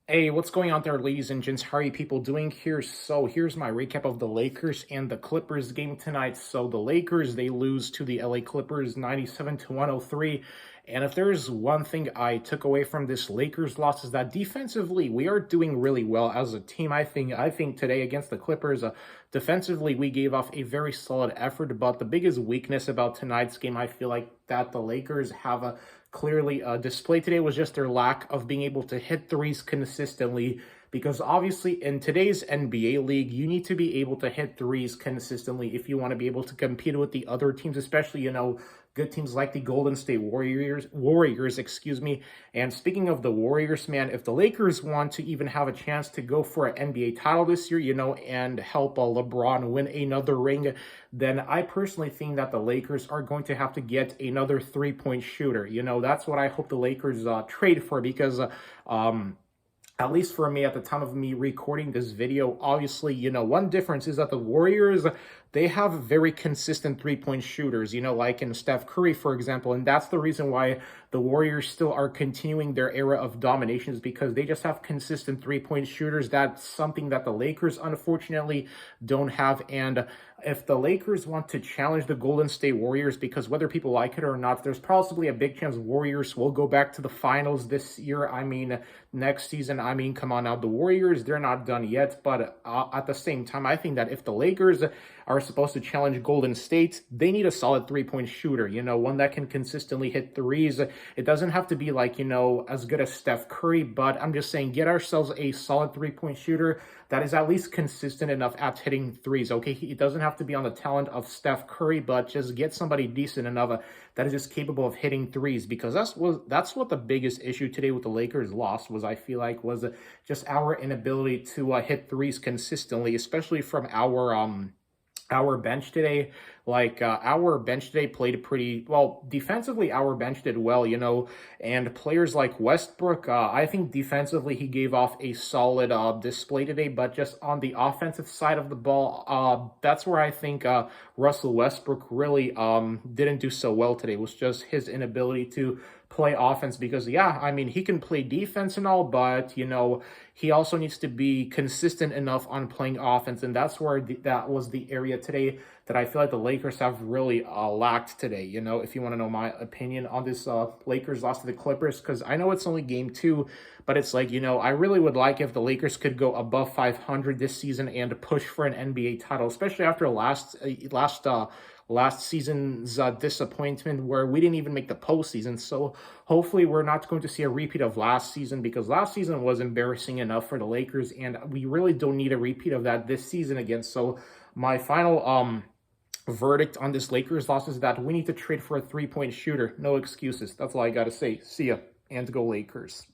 Hey, what's going on there, ladies and gents? How are you people doing here? So here's my recap of the Lakers and the Clippers game tonight. So the Lakers, they lose to the LA Clippers 97 to 103. And if there's one thing I took away from this Lakers loss is that defensively, we are doing really well as a team. I think today against the Clippers, defensively, we gave off a very solid effort. But the biggest weakness about tonight's game, I feel like that the Lakers have a clearly displayed today was just their lack of being able to hit threes consistently. Because obviously, in today's NBA league, you need to be able to hit threes consistently if you want to be able to compete with the other teams, especially, good teams like the Golden State Warriors, excuse me. And speaking of the Warriors, man, if the Lakers want to even have a chance to go for an NBA title this year, and help LeBron win another ring, then I personally think that the Lakers are going to have to get another three-point shooter. That's what I hope the Lakers trade for because at least for me at the time of me recording this video, obviously, one difference is that the Warriors, they have very consistent three-point shooters, like in Steph Curry, for example. And that's the reason why the Warriors still are continuing their era of domination is because they just have consistent three-point shooters. That's something that the Lakers, unfortunately, don't have. And if the Lakers want to challenge the Golden State Warriors, because whether people like it or not, there's possibly a big chance Warriors will go back to the finals this year. I mean, next season. I mean, come on now, the Warriors, they're not done yet. But at the same time, I think that if the Lakers are supposed to challenge Golden State, they need a solid three-point shooter, one that can consistently hit threes. It doesn't have to be like, as good as Steph Curry, but I'm just saying get ourselves a solid three-point shooter that is at least consistent enough at hitting threes, okay? It doesn't have to be on the talent of Steph Curry, but just get somebody decent enough that is just capable of hitting threes, because that's what the biggest issue today with the Lakers lost was, I feel like, was just our inability to hit threes consistently, especially from our bench today. Like our bench today played pretty well defensively. Our bench did well, and players like Westbrook, I think defensively he gave off a solid display today, but just on the offensive side of the ball, that's where I think Russell Westbrook really didn't do so well today, was just his inability to play offense. Because yeah, I mean, he can play defense and all, but he also needs to be consistent enough on playing offense, and that's where that was the area today that I feel like the Lakers have really lacked today. If you want to know my opinion on this Lakers loss to the Clippers, because I know it's only game two, but it's like, I really would like if the Lakers could go above 500 this season and push for an NBA title, especially after last season's disappointment where we didn't even make the postseason. So hopefully we're not going to see a repeat of last season, because last season was embarrassing enough for the Lakers, and we really don't need a repeat of that this season again. So my final verdict on this Lakers loss is that we need to trade for a three-point shooter. No excuses. That's all I got to say. See ya, and go Lakers.